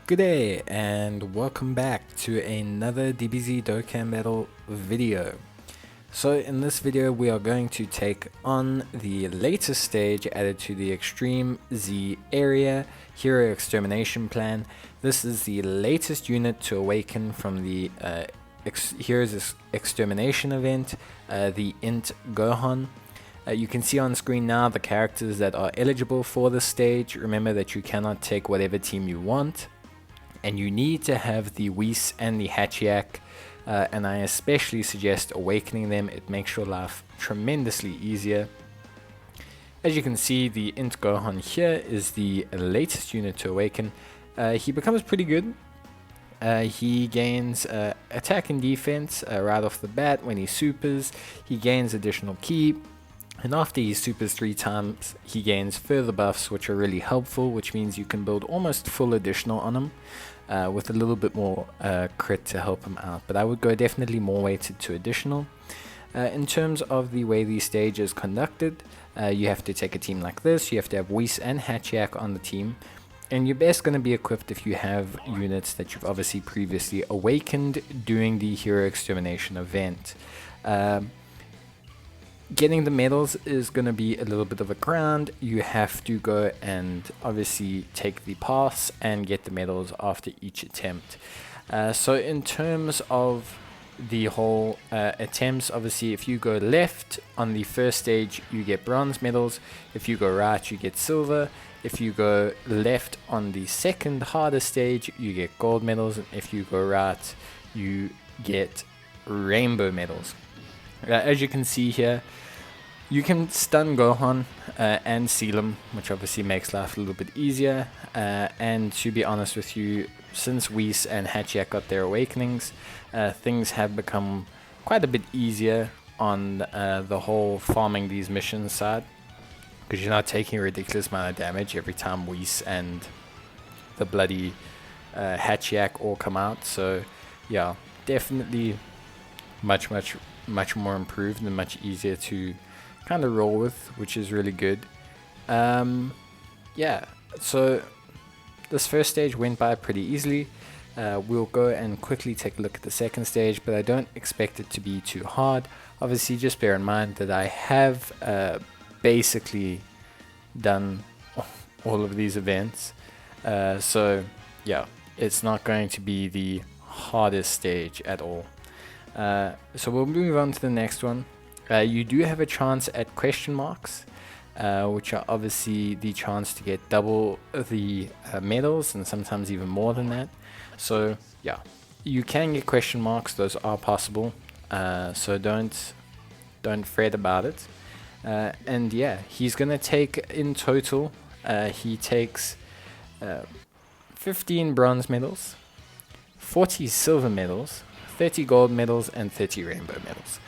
Good day and welcome back to another DBZ Dokkan Battle video. So in this video we are going to take on the latest stage added to the Extreme Z area Hero Extermination plan. This is the latest unit to awaken from the Heroes Extermination event, the INT Gohan. You can see on screen now the characters that are eligible for this stage. Remember that you cannot take whatever team you want, and you need to have the Whis and the Hachiak, and I especially suggest awakening them. It makes your life tremendously easier. As you can see, the INT Gohan here is the latest unit to awaken. He becomes pretty good. He gains attack and defense right off the bat when he supers. He gains additional ki, and after he supers 3 times, he gains further buffs, which are really helpful, which means you can build almost full additional on him with a little bit more crit to help him out. But I would go definitely more weighted to additional. In terms of the way the stage is conducted, you have to take a team like this. You have to have Whis and Hachiak on the team. And you're best going to be equipped if you have units that you've obviously previously awakened during the Hero Extermination event. Getting the medals is going to be a little bit of a grind. You have to go and obviously take the pass and get the medals after each attempt. So in terms of the whole attempts, obviously if you go left on the first stage you get bronze medals. If you go right you get silver. If you go left on the second hardest stage you get gold medals, and if you go right you get rainbow medals. As you can see here, you can stun Gohan and seal him, which obviously makes life a little bit easier. And to be honest with you, since Whis and Hachiak got their awakenings, things have become quite a bit easier on the whole farming these missions side, because you're not taking a ridiculous amount of damage every time Whis and the bloody Hachiak all come out. So yeah, definitely much more improved and much easier to kind of roll with, which is really good. Yeah, so this first stage went by pretty easily. We'll go and quickly take a look at the second stage, but I don't expect it to be too hard. Obviously just bear in mind that I have basically done all of these events, so yeah, it's not going to be the hardest stage at all. So we'll move on to the next one. You do have a chance at question marks, which are obviously the chance to get double the medals and sometimes even more than that. So yeah, you can get question marks. Those are possible. So don't fret about it. And yeah, he's gonna take in total. He takes 15 bronze medals, 40 silver medals, 30 gold medals, and 30 rainbow medals.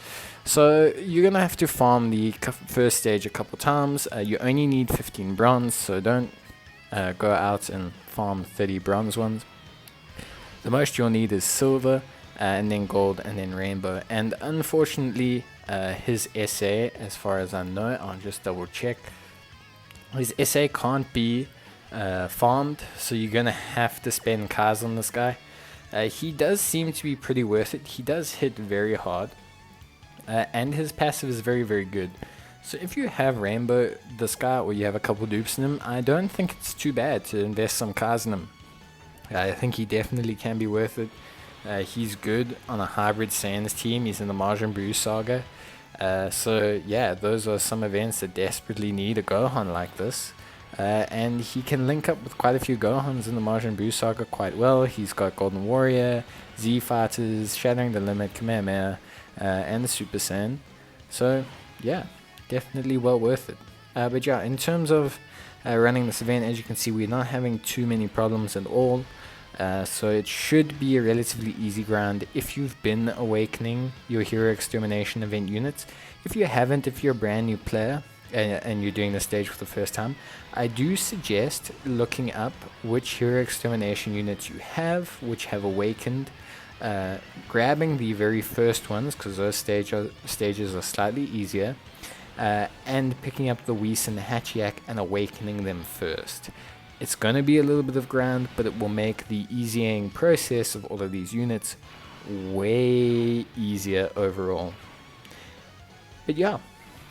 So you're going to have to farm the first stage a couple times. You only need 15 bronze, so don't go out and farm 30 bronze ones. The most you'll need is silver, and then gold, and then rainbow. And unfortunately, his SA, as far as I know, I'll just double check, his SA can't be farmed, so you're going to have to spend Kaz on this guy. He does seem to be pretty worth it. He does hit very hard. And his passive is very good. So if you have Rainbow this guy, or you have a couple dupes in him, I don't think it's too bad to invest some cars in him. I think he definitely can be worth it. He's good on a hybrid Saiyans team. He's in the Majin Buu saga. So yeah, those are some events that desperately need a Gohan like this. And he can link up with quite a few Gohans in the Majin Buu saga quite well. He's got Golden Warrior, Z Fighters, Shattering the Limit, Kamehameha, and the Super Saiyan. So yeah, definitely well worth it. But yeah, in terms of running this event, as you can see, we're not having too many problems at all. So it should be a relatively easy grind if you've been awakening your Hero Extermination event units. If you haven't, if you're a brand new player and you're doing the stage for the first time, I do suggest looking up which Hero Extermination units you have, which have awakened, grabbing the very first ones, because those stages are slightly easier, and picking up the Whis and the Hachiak and awakening them first. It's going to be a little bit of grind, but it will make the easying process of all of these units way easier overall. But yeah,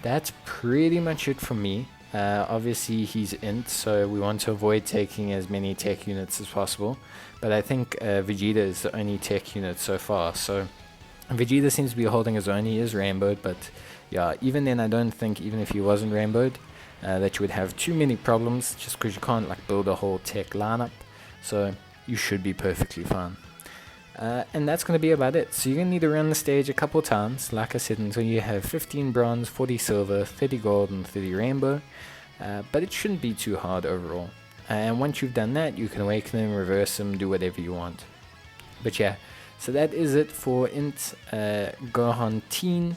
that's pretty much it from me. Obviously he's int, so we want to avoid taking as many tech units as possible, but I think Vegeta is the only tech unit so far, so Vegeta seems to be holding his own. He is rainbowed, but yeah, even then I don't think, even if he wasn't rainbowed, that you would have too many problems, just because you can't like build a whole tech lineup, so you should be perfectly fine. And that's going to be about it. So you're going to need to run the stage a couple times, like I said, until you have 15 bronze, 40 silver, 30 gold, and 30 rainbow. But it shouldn't be too hard overall. And once you've done that, you can awaken them, reverse them, do whatever you want. But yeah, so that is it for INT Gohan Teen.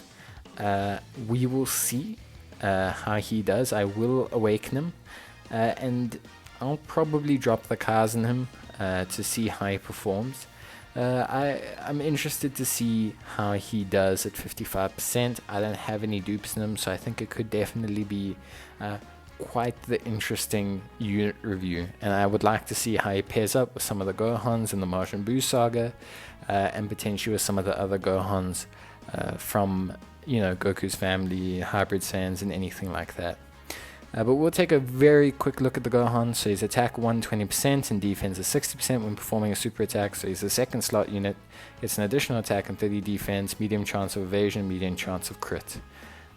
We will see how he does. I will awaken him. And I'll probably drop the cars in him to see how he performs. I'm interested to see how he does at 55%. I don't have any dupes in him, so I think it could definitely be quite the interesting unit review. And I would like to see how he pairs up with some of the Gohans in the Majin Buu saga, and potentially with some of the other Gohans from, you know, Goku's family, Hybrid Saiyans, and anything like that. But we'll take a very quick look at the Gohan. So his attack 120% and defense is 60% when performing a super attack. So he's the second slot unit. It's an additional attack and 30 defense, medium chance of evasion, medium chance of crit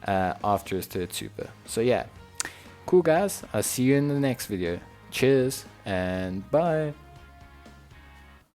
after his third super. So yeah, cool guys. I'll see you in the next video. Cheers and bye.